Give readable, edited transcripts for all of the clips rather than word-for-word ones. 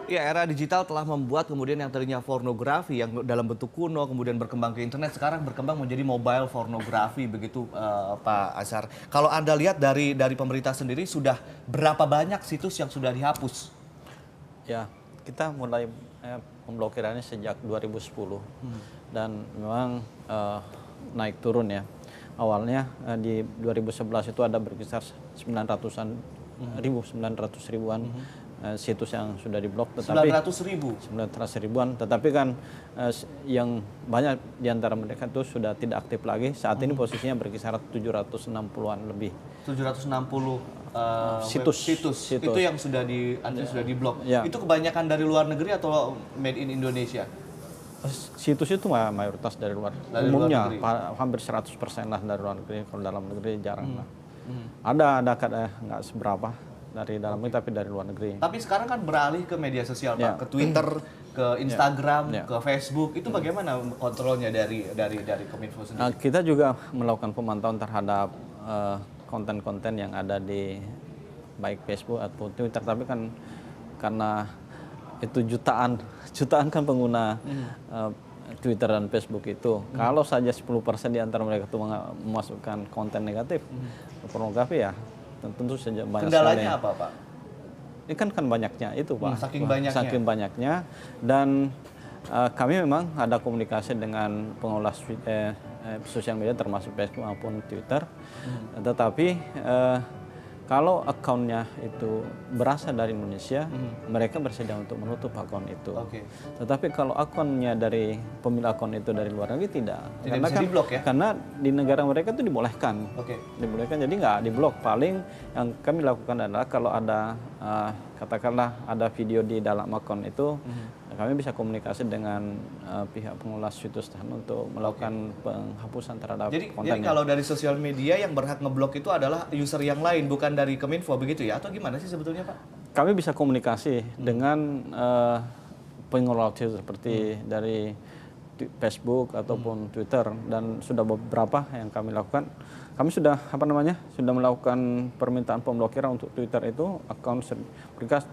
Ya, era digital telah membuat kemudian yang tadinya pornografi yang dalam bentuk kuno kemudian berkembang ke internet, sekarang berkembang menjadi mobile pornografi begitu, Pak Azhar. Kalau Anda lihat dari pemerintah sendiri sudah berapa banyak situs yang sudah dihapus? Ya, kita mulai pemblokirannya sejak 2010 dan memang naik turun ya. Awalnya di 2011 itu ada berkisar 900-an ribu, 900 ribuan situs yang sudah diblok, tetapi 900 ribuan, tetapi kan yang banyak di antara mereka itu sudah tidak aktif lagi. Saat ini posisinya berkisar 760-an lebih. 760 situs. Itu yang sudah diblok. Ya. Itu kebanyakan dari luar negeri atau made in Indonesia? Situs itu mayoritas dari luar. Umumnya hampir 100% lah dari luar negeri. Kalau dalam negeri jarang lah. Ada nggak seberapa dari dalam negeri, tapi dari luar negeri. Tapi sekarang kan beralih ke media sosial, Pak, ke Twitter, ke Instagram, ke Facebook. Itu bagaimana kontrolnya dari Kominfo sendiri? Kita juga melakukan pemantauan terhadap konten-konten yang ada di baik Facebook atau Twitter, tapi kan karena itu jutaan kan pengguna Twitter dan Facebook itu. Kalau saja 10% di antara mereka itu memasukkan konten negatif, pornografi, ya tentu saja banyak. Kendalanya apa, Pak? Ini kan banyaknya itu, Pak. Saking banyaknya. Dan kami memang ada komunikasi dengan pengelola sosial media termasuk Facebook maupun Twitter. Tetapi kalau akunnya itu berasal dari Indonesia, mereka bersedia untuk menutup akun itu. Tetapi kalau akunnya dari pemilik akun itu dari luar negeri, tidak bisa diblok, ya? Karena di negara mereka itu dibolehkan. Dibolehkan, jadi nggak diblok. Paling yang kami lakukan adalah kalau ada katakanlah ada video di dalam akun itu, kami bisa komunikasi dengan pihak pengelola situs untuk melakukan penghapusan terhadap kontennya. Jadi kalau dari sosial media yang berhak ngeblok itu adalah user yang lain, bukan dari Kominfo, begitu ya? Atau gimana sih sebetulnya, Pak? Kami bisa komunikasi dengan pengelola situs seperti dari Facebook ataupun Twitter, dan sudah beberapa yang kami lakukan. Kami sudah sudah melakukan permintaan pemblokiran untuk Twitter itu akun berkas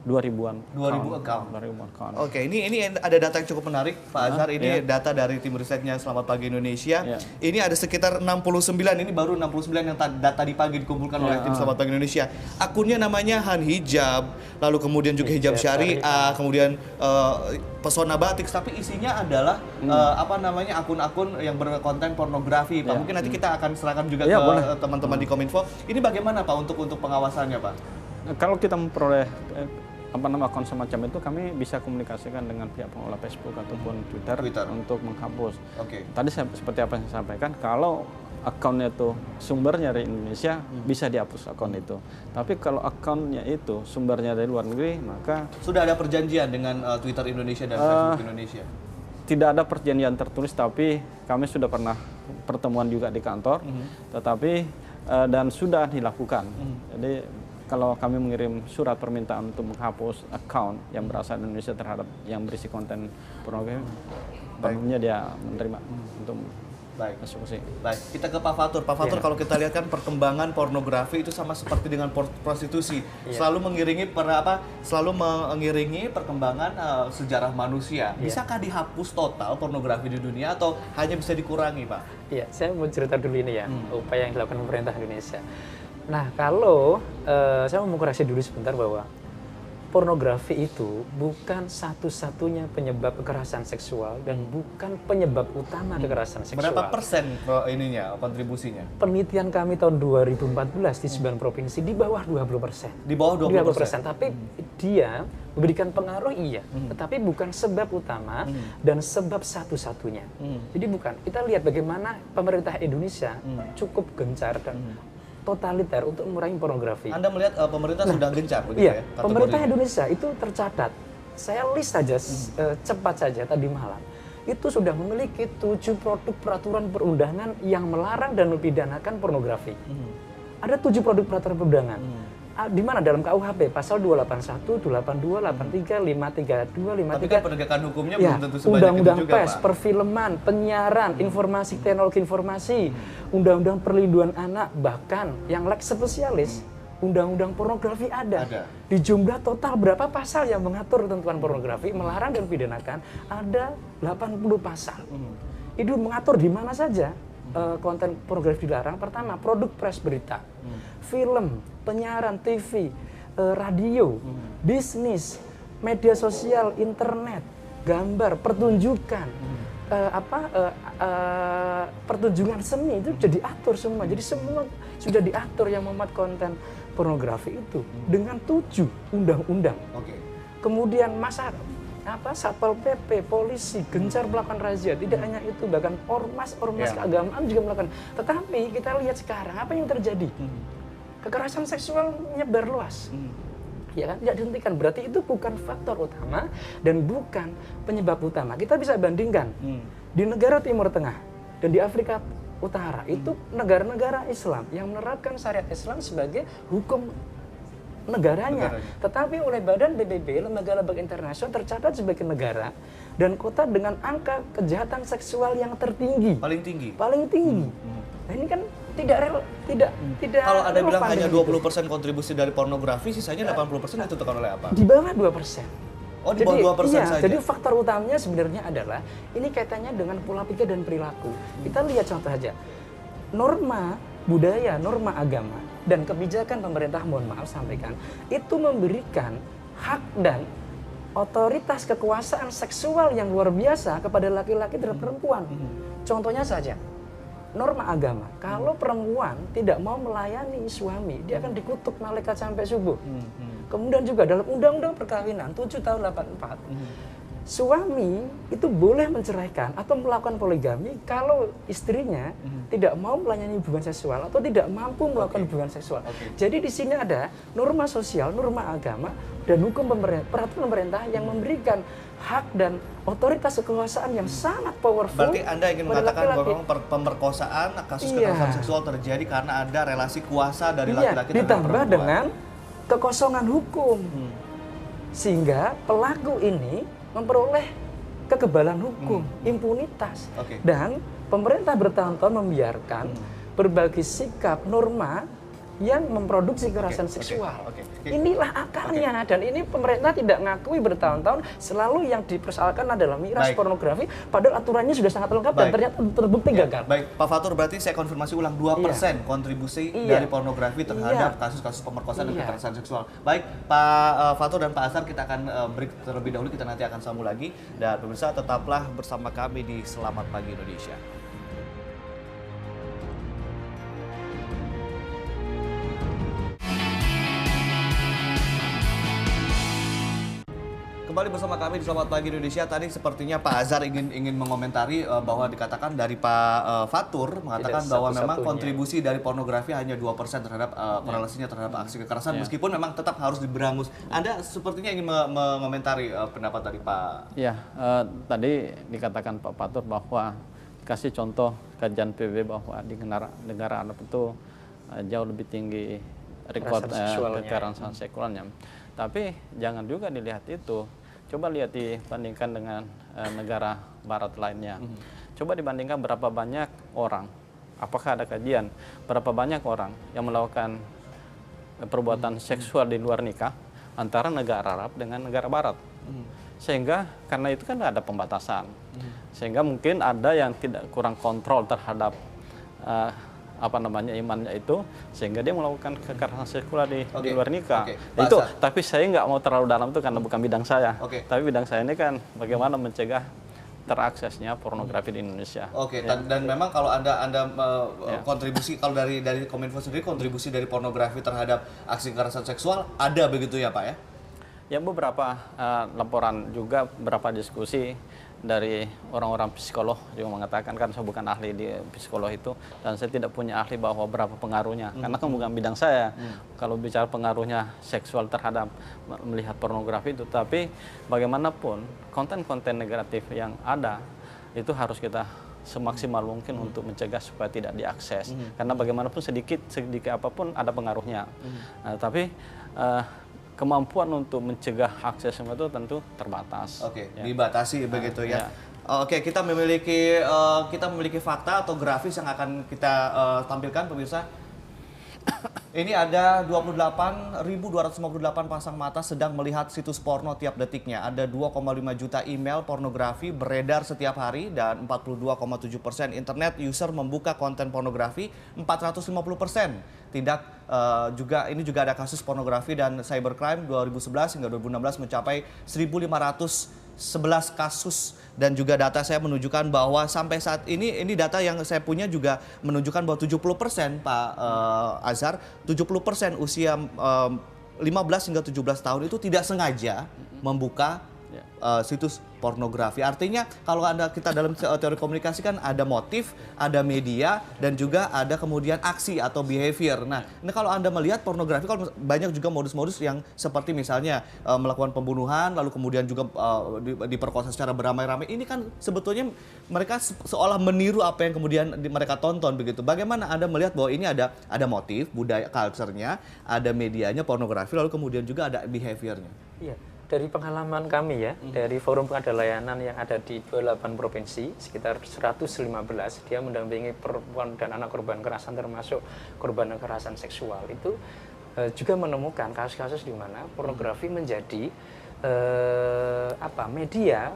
2000-an. 2000 account. Oke, ini ada data yang cukup menarik, Pak Azhar. Ini data dari tim risetnya Selamat Pagi Indonesia. Ini ada sekitar 69, ini baru 69 yang data di pagi dikumpulkan oleh tim Selamat Pagi Indonesia. Akunnya namanya Han Hijab, lalu kemudian juga Hijab Syariah, kemudian Pesona Batik, tapi isinya adalah akun-akun yang berkonten pornografi, Pak. Mungkin nanti kita akan serahkan juga ke teman-teman di Kominfo. Ini bagaimana, Pak, untuk pengawasannya, Pak? Kalau kita memperoleh akun semacam itu, kami bisa komunikasikan dengan pihak pengelola Facebook ataupun Twitter untuk menghapus. Tadi seperti apa yang saya sampaikan, kalau akunnya itu sumbernya dari Indonesia, bisa dihapus akun itu. Tapi kalau akunnya itu sumbernya dari luar negeri, maka sudah ada perjanjian dengan Twitter Indonesia dan Facebook Indonesia? Tidak ada perjanjian tertulis, tapi kami sudah pernah pertemuan juga di kantor, tetapi dan sudah dilakukan. Jadi kalau kami mengirim surat permintaan untuk menghapus account yang berasal dari Indonesia terhadap yang berisi konten pornografi, tentunya dia menerima untuk eksekusi. Baik, kita ke Pak Fatur. Pak Fatur, kalau kita lihat kan perkembangan pornografi itu sama seperti dengan prostitusi, selalu mengiringi perkembangan sejarah manusia. Bisakah dihapus total pornografi di dunia atau hanya bisa dikurangi, Pak? Iya, saya mau cerita dulu ini ya, upaya yang dilakukan pemerintah Indonesia. Nah, kalau saya mau mengkoreksi dulu sebentar bahwa pornografi itu bukan satu-satunya penyebab kekerasan seksual dan bukan penyebab utama kekerasan seksual. Berapa persen kontribusinya? Penelitian kami tahun 2014 di 9 provinsi di bawah 20%. Di bawah 20%. Tapi dia memberikan pengaruh, tetapi bukan sebab utama dan sebab satu-satunya. Jadi bukan. Kita lihat bagaimana pemerintah Indonesia cukup gencar dan totaliter untuk mengurangi pornografi. Anda melihat pemerintah sudah gencar begitu ya? Pemerintah Indonesia itu tercatat, saya list saja cepat saja tadi malam, itu sudah memiliki 7 produk peraturan perundangan yang melarang dan mempidanakan pornografi. Ada 7 produk peraturan perundangan. Di mana dalam KUHP pasal 281, 282, 83, 532, 53. Tapi kan penegakan hukumnya belum tentu sebanyak Undang-undang itu juga, pers, Pak. perfilman, penyiaran, teknologi informasi, Undang-undang perlindungan anak, bahkan yang leg spesialis undang-undang pornografi ada. Di jumlah total berapa pasal yang mengatur ketentuan pornografi, melarang dan pidanakan, ada 80 pasal. Itu mengatur di mana saja konten pornografi dilarang. Pertama, produk press berita, film, penyiaran TV, radio, bisnis, media sosial, internet, gambar, pertunjukan, pertunjukan seni itu sudah diatur semua. Jadi semua sudah diatur yang memuat konten pornografi itu dengan 7 undang-undang. Kemudian Satpol PP, polisi gencar melakukan razia. Tidak hanya itu, bahkan ormas keagamaan juga melakukan. Tetapi kita lihat sekarang apa yang terjadi? Kekerasan seksual menyebar luas. Ya kan? Tidak dihentikan. Berarti itu bukan faktor utama dan bukan penyebab utama. Kita bisa bandingkan di negara Timur Tengah dan di Afrika Utara itu negara-negara Islam yang menerapkan syariat Islam sebagai hukum negaranya. Tetapi oleh Badan PBB, lembaga-lembaga internasional tercatat sebagai negara dan kota dengan angka kejahatan seksual yang tertinggi. Paling tinggi. Nah, ini kan tidak kalau ada bilang hanya 20% kontribusi dari pornografi, sisanya 80% ditentukan oleh apa? Di bawah 2%. Oh, di bawah 2% saja. Jadi faktor utamanya sebenarnya adalah ini kaitannya dengan pola pikir dan perilaku. Kita lihat contoh aja. Norma budaya, norma agama dan kebijakan pemerintah, mohon maaf sampaikan, itu memberikan hak dan otoritas kekuasaan seksual yang luar biasa kepada laki-laki dan perempuan. Contohnya saja, norma agama, kalau perempuan tidak mau melayani suami, dia akan dikutuk malaikat sampai subuh. Kemudian juga dalam Undang-Undang Perkawinan 7 tahun 84, suami itu boleh menceraikan atau melakukan poligami kalau istrinya tidak mau melayani hubungan seksual atau tidak mampu melakukan hubungan seksual. Jadi di sini ada norma sosial, norma agama, dan hukum peraturan pemerintah yang memberikan hak dan otoritas kekuasaan yang sangat powerful. Berarti Anda ingin mengatakan bahwa pemerkosaan, kasus kekerasan seksual terjadi karena ada relasi kuasa dari laki-laki terhadap perempuan. Ditambah dengan kekosongan hukum. Sehingga pelaku ini memperoleh kekebalan hukum, impunitas. Dan pemerintah bertahun-tahun membiarkan berbagai sikap, norma yang memproduksi kekerasan seksual. Inilah akarnya, dan ini pemerintah tidak ngakui bertahun-tahun. Selalu yang dipersoalkan adalah miras pornografi, padahal aturannya sudah sangat lengkap dan ternyata terbukti gagal. Baik, Pak Fatur, berarti saya konfirmasi ulang 2% kontribusi dari pornografi terhadap kasus-kasus pemerkosaan dan kekerasan seksual. Baik, Pak Fatur dan Pak Azhar, kita akan break terlebih dahulu, kita nanti akan sambung lagi. Dan pemirsa, tetaplah bersama kami di Selamat Pagi Indonesia. Kembali bersama kami di Selamat Pagi Indonesia. Tadi sepertinya Pak Azhar ingin mengomentari bahwa dikatakan dari Pak Fatur mengatakan bahwa memang kontribusi dari pornografi hanya 2% terhadap korelasinya terhadap aksi kekerasan, meskipun memang tetap harus diberangus. Anda sepertinya ingin mengomentari pendapat dari Pak. Ya, tadi dikatakan Pak Fatur bahwa kasih contoh kajian PBB bahwa di negara Arab itu jauh lebih tinggi rekod kekerasan seksualnya. Tapi jangan juga dilihat itu. Coba lihat dibandingkan dengan negara barat lainnya. Coba dibandingkan berapa banyak orang, apakah ada kajian, berapa banyak orang yang melakukan perbuatan seksual di luar nikah antara negara Arab dengan negara barat. Sehingga karena itu kan ada pembatasan. Sehingga mungkin ada yang tidak kurang kontrol terhadap imannya itu, sehingga dia melakukan kekerasan seksual di luar nikah. Itu, tapi saya nggak mau terlalu dalam itu karena bukan bidang saya. Tapi bidang saya ini kan bagaimana mencegah teraksesnya pornografi di Indonesia. Dan memang kalau anda kontribusi, kalau dari Kominfo sendiri, kontribusi dari pornografi terhadap aksi kekerasan seksual ada begitu ya Pak ya? Ya, beberapa laporan juga, beberapa diskusi dari orang-orang psikolog juga mengatakan, kan saya bukan ahli di psikolog itu, dan saya tidak punya ahli bahwa berapa pengaruhnya, karena kan bukan bidang saya. Kalau bicara pengaruhnya seksual terhadap melihat pornografi itu, tapi bagaimanapun konten-konten negatif yang ada itu harus kita semaksimal mungkin untuk mencegah supaya tidak diakses, karena bagaimanapun sedikit apapun ada pengaruhnya. Tapi kemampuan untuk mencegah akses itu tentu terbatas. Dibatasi begitu ya. Kita memiliki fakta atau grafis yang akan kita tampilkan pemirsa. Ini ada 28.258 pasang mata sedang melihat situs porno tiap detiknya. Ada 2,5 juta email pornografi beredar setiap hari dan 42,7% internet user membuka konten pornografi, 450%. Ini juga ada kasus pornografi dan cybercrime 2011 hingga 2016 mencapai 1.511 kasus, dan juga data saya menunjukkan bahwa sampai saat ini data yang saya punya juga menunjukkan bahwa 70% Pak Azhar, 70% usia 15 hingga 17 tahun itu tidak sengaja membuka situs pornografi. Artinya kalau kita dalam teori komunikasi kan ada motif, ada media, dan juga ada kemudian aksi atau behavior. Nah, ini kalau Anda melihat pornografi, kalau banyak juga modus-modus yang seperti misalnya melakukan pembunuhan, lalu kemudian juga diperkosa secara beramai-ramai. Ini kan sebetulnya mereka seolah meniru apa yang kemudian mereka tonton begitu. Bagaimana Anda melihat bahwa ini ada motif, budaya, culture-nya, ada medianya, pornografi, lalu kemudian juga ada behavior-nya? Iya. Dari pengalaman kami ya, dari Forum Pengadaan Layanan yang ada di 28 provinsi, sekitar 115, dia mendampingi perempuan dan anak korban kekerasan termasuk korban kekerasan seksual, itu juga menemukan kasus-kasus di mana pornografi menjadi media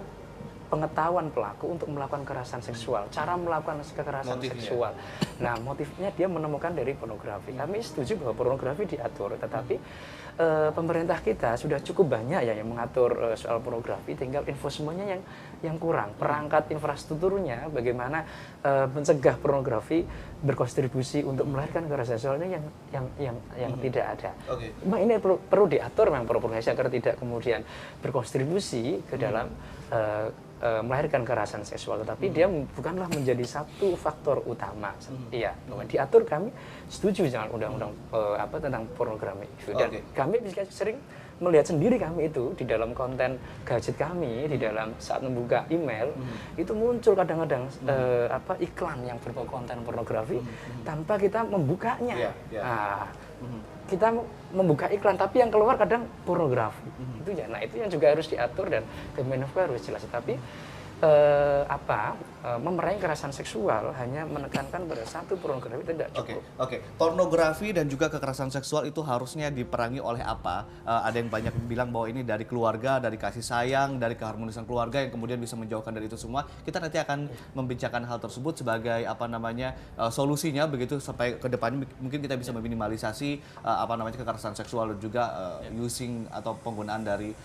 pengetahuan pelaku untuk melakukan kekerasan seksual, cara melakukan kekerasan seksual. Nah, motifnya dia menemukan dari pornografi. Kami setuju bahwa pornografi diatur, tetapi pemerintah kita sudah cukup banyak ya yang mengatur soal pornografi, tinggal enforcement-nya yang kurang. Perangkat infrastrukturnya bagaimana mencegah pornografi berkontribusi untuk melahirkan kekerasan seksualnya yang tidak ada. Memang ini perlu diatur memang pornografi agar tidak kemudian berkontribusi ke dalam melahirkan kekerasan seksual, tetapi dia bukanlah menjadi satu faktor utama. Iya, diatur, kami setuju jangan undang-undang tentang pornografi. Dan kami sering melihat sendiri kami itu di dalam konten gadget kami, di dalam saat membuka email itu muncul kadang-kadang iklan yang berbau konten pornografi tanpa kita membukanya. Kita membuka iklan tapi yang keluar kadang pornografi. Itu ya. Nah, itu yang juga harus diatur dan Kemenhub harus jelas. Tapi memerangi kekerasan seksual hanya menekankan pada satu pornografi tidak cukup. Oke. Pornografi dan juga kekerasan seksual itu harusnya diperangi oleh apa? Ada yang banyak bilang bahwa ini dari keluarga, dari kasih sayang, dari keharmonisan keluarga yang kemudian bisa menjauhkan dari itu semua. Kita nanti akan membincangkan hal tersebut sebagai solusinya begitu sampai ke depannya mungkin kita bisa meminimalisasi kekerasan seksual dan juga using atau penggunaan dari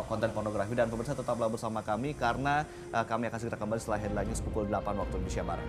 konten pornografi. Dan pemirsa tetaplah bersama kami karena kami akan segera kembali setelah headline news pukul 8 waktu Indonesia Barat.